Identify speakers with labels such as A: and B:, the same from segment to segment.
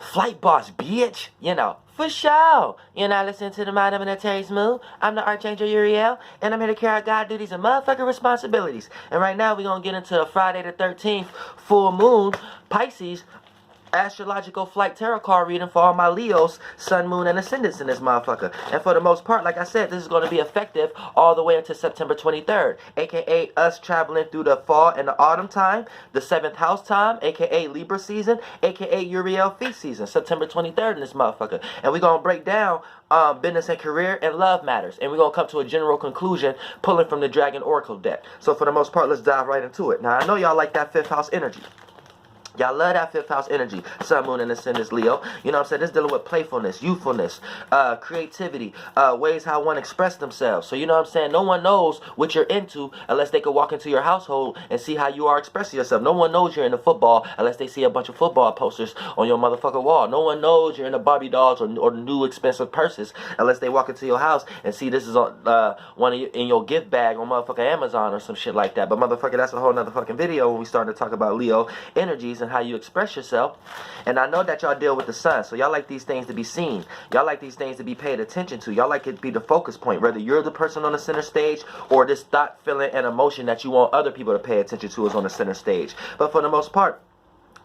A: Flight boss, bitch. You know, for sure. You're not listening to the Mind of Terry Smooth. I'm the Archangel Uriel, and I'm here to carry out God duties and motherfucking responsibilities. And right now, we're going to get into a Friday the 13th full moon, Pisces, astrological flight tarot card reading for all my Leos, sun, moon, and ascendants in this motherfucker. And for the most part, like I said, this is going to be effective all the way until September 23rd, aka us traveling through the fall and the autumn time, the 7th house time, aka Libra season, aka Uriel feast season, September 23rd in this motherfucker. And we're going to break down business and career and love matters. And we're going to come to a general conclusion pulling from the Dragon Oracle deck. So for the most part, let's dive right into it. Now, I know y'all like that 5th house energy. Y'all love that 5th house energy. Sun, moon, and ascendants, Leo. You know what I'm saying? This is dealing with playfulness, youthfulness, creativity, ways how one express themselves. So you know what I'm saying? No one knows what you're into unless they could walk into your household and see how you are expressing yourself. No one knows you're into football unless they see a bunch of football posters on your motherfucking wall. No one knows you're into Barbie dolls or new expensive purses unless they walk into your house and see this is on one of in your gift bag on motherfucking Amazon or some shit like that. But motherfucker, that's a whole nother fucking video when we start to talk about Leo energies and how you express yourself. And I know that y'all deal with the sun, so y'all like these things to be seen. Y'all like these things to be paid attention to. Y'all like it to be the focus point, whether you're the person on the center stage or this thought, feeling, and emotion that you want other people to pay attention to is on the center stage. But for the most part,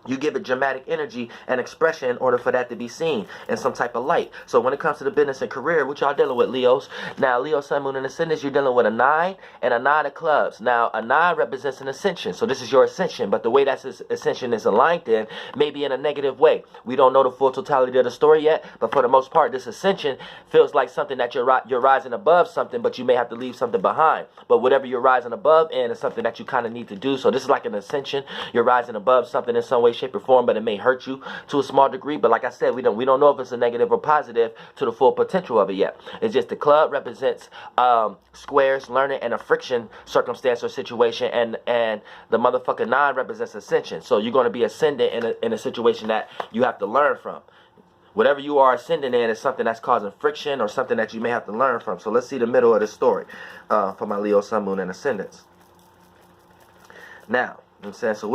A: you give it dramatic energy and expression in order for that to be seen in some type of light. So when it comes to the business and career, what y'all dealing with, Leos? Now, Leo, Sun, Moon, and Ascendants, you're dealing with a 9 and a 9 of clubs. Now, a 9 represents an ascension. So this is your ascension. But the way that ascension is aligned in may be in a negative way. We don't know the full totality of the story yet. But for the most part, this ascension feels like something that you're rising above something, but you may have to leave something behind. But whatever you're rising above in is something that you kind of need to do. So this is like an ascension. You're rising above something in some way, shape, or form, but it may hurt you to a small degree. But like I said, we don't know if it's a negative or positive to the full potential of it yet. It's just the club represents squares, learning, and a friction circumstance or situation, and the motherfucking 9 represents ascension. So you're going to be ascendant in a situation that you have to learn from. Whatever you are ascending in is something that's causing friction or something that you may have to learn from. So let's see the middle of the story for my Leo, Sun, Moon, and Ascendants. Now, you know what I'm saying? So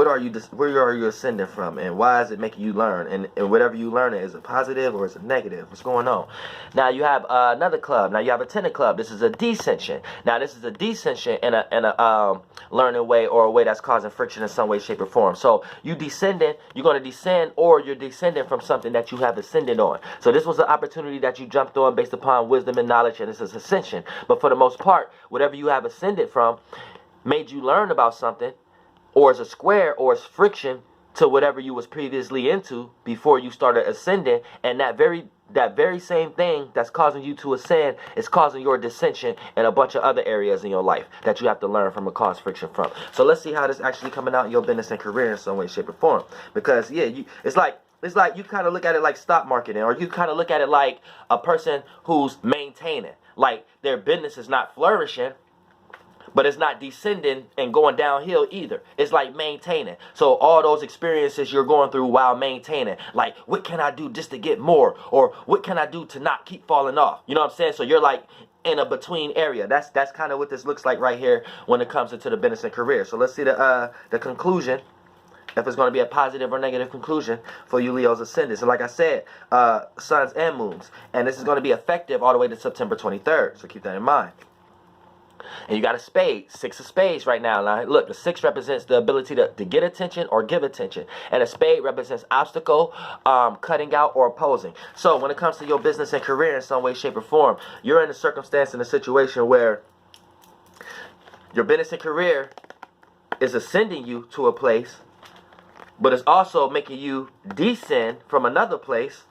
A: where are you ascending from, and why is it making you learn? And whatever you learn, is it positive or is it negative? What's going on? Now you have another club. Now you have a 10 of club. This is a descension. Now this is a descension in a learning way, or a way that's causing friction in some way, shape, or form. So you descending, you're going to descend, or you're descending from something that you have ascended on. So this was an opportunity that you jumped on based upon wisdom and knowledge, and this is ascension. But for the most part, whatever you have ascended from made you learn about something, or is a square, or is friction to whatever you was previously into before you started ascending. And that very same thing that's causing you to ascend is causing your dissension in a bunch of other areas in your life that you have to learn from and cause friction from. So let's see how this actually coming out in your business and career in some way, shape, or form. Because yeah, it's like you kind of look at it like stock marketing, or you kind of look at it like a person who's maintaining, like their business is not flourishing, but it's not descending and going downhill either. It's like maintaining. So all those experiences you're going through while maintaining, like, what can I do just to get more? Or what can I do to not keep falling off? You know what I'm saying? So you're like in a between area. That's kind of what this looks like right here when it comes into the business and career. So let's see the conclusion, if it's going to be a positive or negative conclusion for you Leo's ascendants. And like I said, suns and moons. And this is going to be effective all the way to September 23rd. So keep that in mind. And you got a spade, 6 of spades right now. Now, look, the 6 represents the ability to get attention or give attention. And a spade represents obstacle, cutting out, or opposing. So when it comes to your business and career in some way, shape, or form, you're in a circumstance, in a situation where your business and career is ascending you to a place, but it's also making you descend from another place.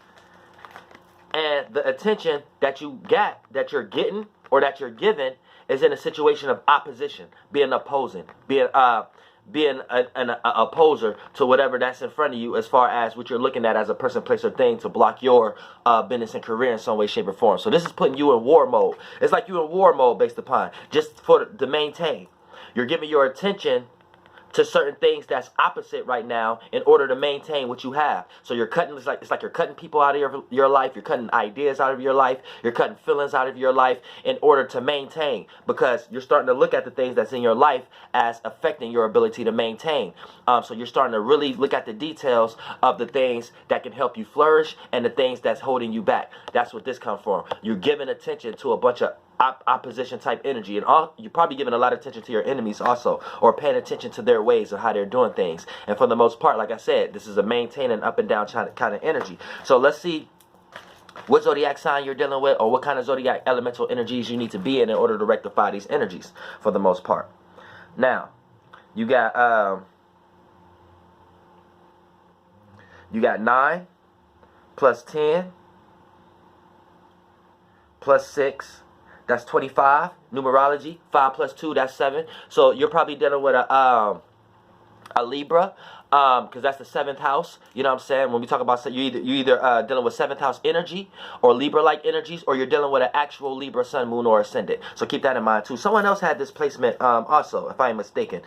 A: And the attention that you got, that you're getting, or that you're given, is in a situation of opposition, being opposing, being an opposer to whatever that's in front of you, as far as what you're looking at as a person, place, or thing to block your business and career in some way, shape, or form. So this is putting you in war mode. It's like you're in war mode based upon just to maintain. You're giving your attention to certain things that's opposite right now in order to maintain what you have. So you're cutting, it's like you're cutting people out of your life, you're cutting ideas out of your life, you're cutting feelings out of your life in order to maintain, because you're starting to look at the things that's in your life as affecting your ability to maintain. So you're starting to really look at the details of the things that can help you flourish and the things that's holding you back. That's what this comes from. You're giving attention to a bunch of opposition type energy, and you're probably giving a lot of attention to your enemies also, or paying attention to their ways of how they're doing things. And for the most part, like I said, this is a maintaining up and down kind of energy. So let's see what zodiac sign you're dealing with, or what kind of zodiac elemental energies you need to be in order to rectify these energies for the most part. Now you got 9 plus 10 plus 6, that's 25. Numerology, 5 plus 2, that's 7. So you're probably dealing with a Libra, because that's the 7th house. You know what I'm saying? When we talk about, you either dealing with 7th house energy or Libra-like energies, or you're dealing with an actual Libra sun, moon, or ascendant. So keep that in mind too. Someone else had this placement also, if I am mistaken.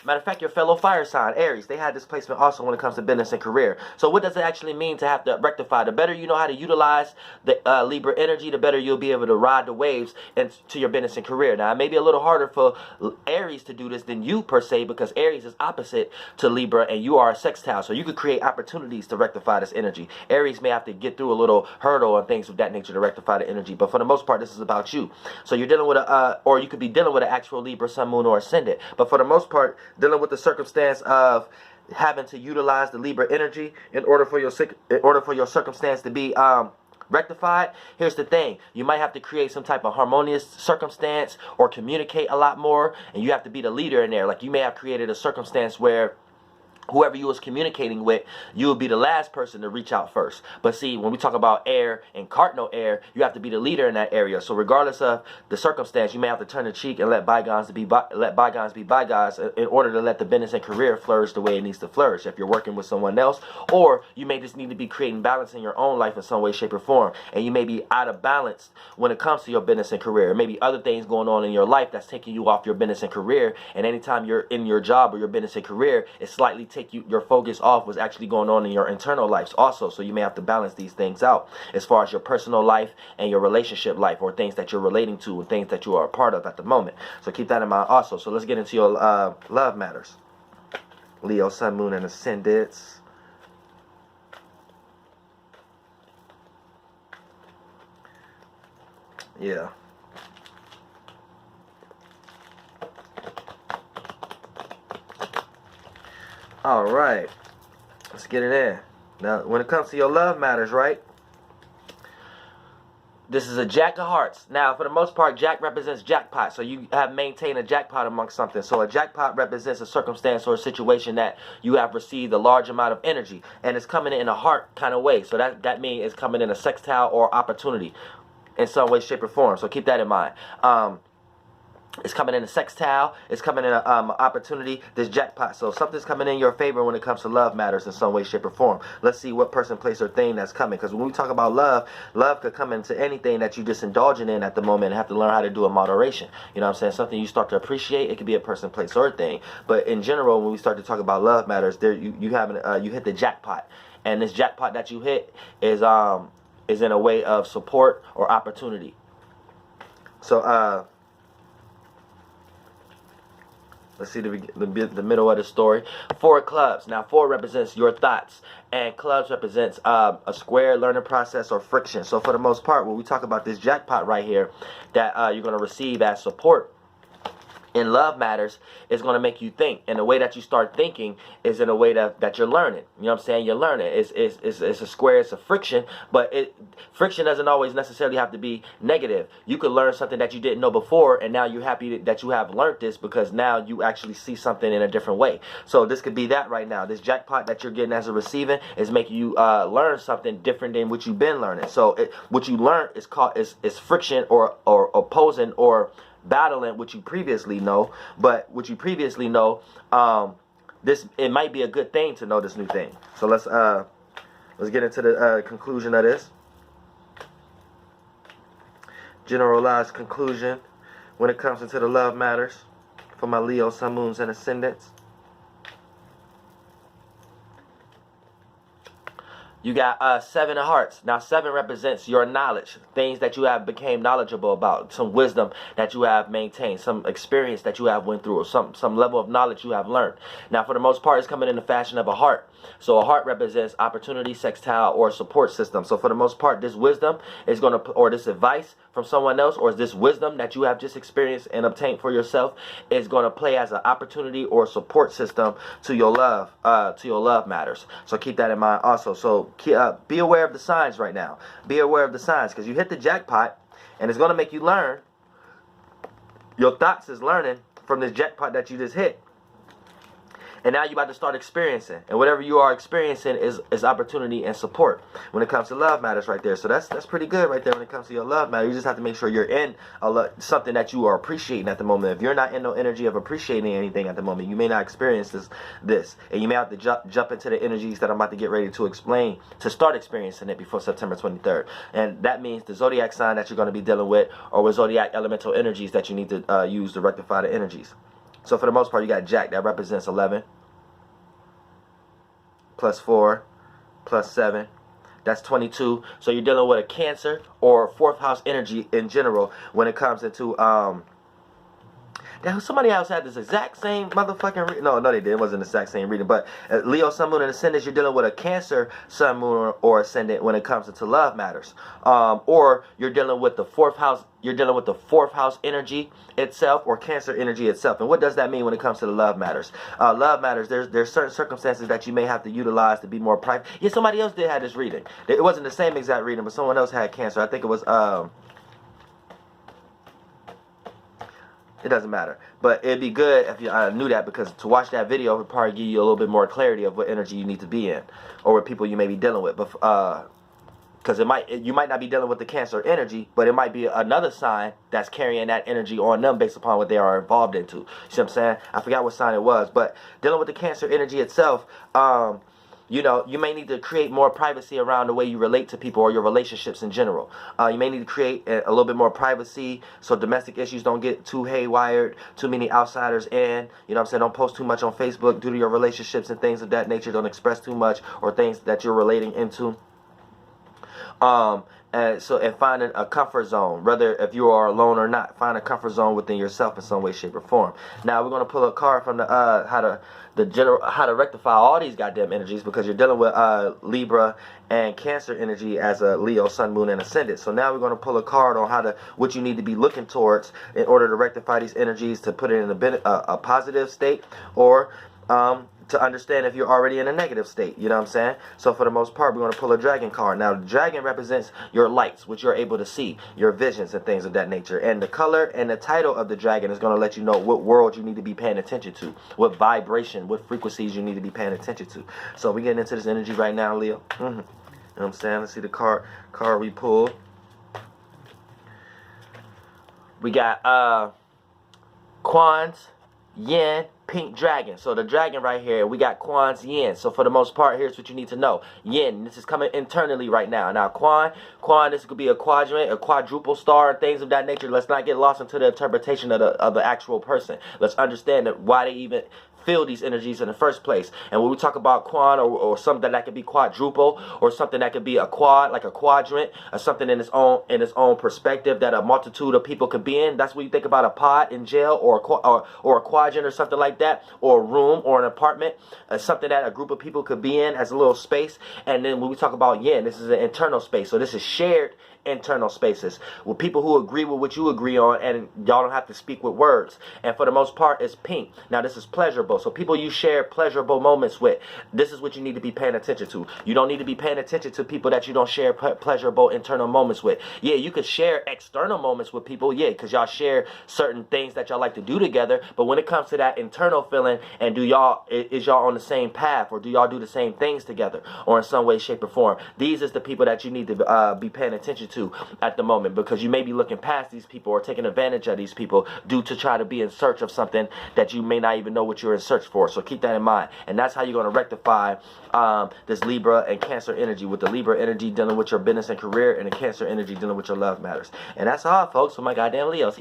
A: Matter of fact, your fellow fire sign, Aries, they had this placement also when it comes to business and career. So what does it actually mean to have to rectify? The better you know how to utilize the Libra energy, the better you'll be able to ride the waves into your business and career. Now, it may be a little harder for Aries to do this than you per se, because Aries is opposite to Libra and you are a sextile. So you could create opportunities to rectify this energy. Aries may have to get through a little hurdle and things of that nature to rectify the energy. But for the most part, this is about you. So you're dealing with or you could be dealing with an actual Libra, sun, moon, or ascendant. But for the most part, dealing with the circumstance of having to utilize the Libra energy in order for your circumstance to be rectified. Here's the thing: you might have to create some type of harmonious circumstance or communicate a lot more, and you have to be the leader in there. Like, you may have created a circumstance where whoever you was communicating with, you would be the last person to reach out first. But see, when we talk about air and cardinal air, you have to be the leader in that area. So regardless of the circumstance, you may have to turn the cheek and let bygones be bygones in order to let the business and career flourish the way it needs to flourish. If you're working with someone else, or you may just need to be creating balance in your own life in some way, shape, or form, and you may be out of balance when it comes to your business and career. Maybe other things going on in your life that's taking you off your business and career, and anytime you're in your job or your business and career, it's slightly take your focus off what's actually going on in your internal lives also. So you may have to balance these things out as far as your personal life and your relationship life, or things that you're relating to and things that you are a part of at the moment. So keep that in mind also. So let's get into your love matters. Leo, sun, moon, and ascendants. Yeah. All right, let's get it in. Now, when it comes to your love matters, right? This is a Jack of Hearts. Now, for the most part, Jack represents jackpot. So you have maintained a jackpot amongst something. So a jackpot represents a circumstance or a situation that you have received a large amount of energy, and it's coming in a heart kind of way. So that means it's coming in a sextile or opportunity in some way, shape, or form. So keep that in mind. It's coming in a sextile. It's coming in an opportunity. This jackpot. So something's coming in your favor when it comes to love matters in some way, shape, or form. Let's see what person, place, or thing that's coming. Because when we talk about love, love could come into anything that you're just indulging in at the moment and have to learn how to do it in moderation. You know what I'm saying? Something you start to appreciate. It could be a person, place, or thing. But in general, when we start to talk about love matters, there you hit the jackpot. And this jackpot that you hit is in a way of support or opportunity. So let's see the middle of the story. 4 clubs. Now, 4 represents your thoughts, and clubs represents a square learning process or friction. So for the most part, when we talk about this jackpot right here that you're going to receive as support in love matters, is going to make you think. And the way that you start thinking is in a way that you're learning. You know what I'm saying? You're learning. It's a square, it's a friction, but friction doesn't always necessarily have to be negative. You could learn something that you didn't know before, and now you're happy that you have learned this, because now you actually see something in a different way. So this could be that right now. This jackpot that you're getting as a receiving is making you learn something different than what you've been learning. So what you learned is called is friction or opposing or battling what you previously know. But what you previously know, it might be a good thing to know this new thing. So let's get into the conclusion of this. Generalized conclusion when it comes into the love matters for my Leo, sun, moons, and ascendants. You got 7 of hearts. Now 7 represents your knowledge, things that you have became knowledgeable about, some wisdom that you have maintained, some experience that you have went through, or some level of knowledge you have learned. Now for the most part, it's coming in the fashion of a heart. So a heart represents opportunity, sextile, or support system. So for the most part, this wisdom is going to, or this advice from someone else, or this wisdom that you have just experienced and obtained for yourself, is going to play as an opportunity or support system to your love matters. So keep that in mind also. So be aware of the signs right now. Be aware of the signs, because you hit the jackpot, and it's going to make you learn. Your thoughts is learning from this jackpot that you just hit. And now you're about to start experiencing. And whatever you are experiencing is opportunity and support when it comes to love matters right there. So that's pretty good right there when it comes to your love matter. You just have to make sure you're in something that you are appreciating at the moment. If you're not in no energy of appreciating anything at the moment, you may not experience this. And you may have to jump into the energies that I'm about to get ready to explain to start experiencing it before September 23rd. And that means the zodiac sign that you're going to be dealing with, or with zodiac elemental energies that you need to use to rectify the energies. So for the most part, you got Jack. That represents 11. Plus 4. Plus 7. That's 22. So you're dealing with a Cancer or 4th house energy in general when it comes into Now, somebody else had this exact same motherfucking reading. No, they didn't. It wasn't the exact same reading. But Leo, Sun, Moon, and Ascendant, you're dealing with a Cancer, Sun, Moon, or Ascendant when it comes into love matters. Or you're dealing with the 4th house. You're dealing with the 4th house energy itself, or Cancer energy itself. And what does that mean when it comes to the love matters? Love matters. There's certain circumstances that you may have to utilize to be more private. Yeah, somebody else did have this reading. It wasn't the same exact reading, but someone else had Cancer. I think it was it doesn't matter. But it'd be good if you knew that, because to watch that video would probably give you a little bit more clarity of what energy you need to be in, or what people you may be dealing with. But because you might not be dealing with the Cancer energy, but it might be another sign that's carrying that energy on them based upon what they are involved into. You see what I'm saying? I forgot what sign it was, but dealing with the Cancer energy itself, you know, you may need to create more privacy around the way you relate to people, or your relationships in general. You may need to create a little bit more privacy so domestic issues don't get too haywired, too many outsiders in. You know what I'm saying? Don't post too much on Facebook due to your relationships and things of that nature. Don't express too much, or things that you're relating into. And finding a comfort zone, whether if you are alone or not, find a comfort zone within yourself in some way, shape, or form. Now we're gonna pull a card from the how to rectify all these goddamn energies, because you're dealing with Libra and Cancer energy as a Leo, Sun, Moon, and Ascendant. So now we're gonna pull a card on what you need to be looking towards in order to rectify these energies, to put it in a positive state, or to understand if you're already in a negative state. You know what I'm saying? So for the most part, we're going to pull a dragon card. Now, the dragon represents your lights, which you're able to see, your visions and things of that nature. And the color and the title of the dragon is going to let you know what world you need to be paying attention to, what vibration, what frequencies you need to be paying attention to. So we're getting into this energy right now, Leo. You know what I'm saying? Let's see the card we pulled. We got Quan's Yin, pink dragon. So the dragon right here, we got Quan's Yin. So for the most part, here's what you need to know. Yin, this is coming internally right now. Now Quan, this could be a quadrant, a quadruple star, and things of that nature. Let's not get lost into the interpretation of the actual person. Let's understand that why they even feel these energies in the first place. And when we talk about Quan, or something that could be quadruple, or something that could be a quad, like a quadrant, or something in its own perspective that a multitude of people could be in, that's when you think about a pod in jail, or a quadrant, or something like that, or a room, or an apartment, something that a group of people could be in as a little space. And then when we talk about Yin, this is an internal space. So this is shared internal spaces with people who agree with what you agree on, and y'all don't have to speak with words. And for the most part, it's pink. Now this is pleasurable, so people you share pleasurable moments with, this is what you need to be paying attention to. You don't need to be paying attention to people that you don't share pleasurable internal moments with. Yeah, you could share external moments with people, yeah, because y'all share certain things that y'all like to do together. But when it comes to that internal feeling, and is y'all on the same path, or do y'all do the same things together, or in some way, shape, or form, these is the people that you need to be paying attention to at the moment, because you may be looking past these people or taking advantage of these people due to try to be in search of something that you may not even know what you're in search for. So keep that in mind, and that's how you're going to rectify this Libra and Cancer energy, with the Libra energy dealing with your business and career, and the Cancer energy dealing with your love matters. And that's all, folks, for my goddamn Leos.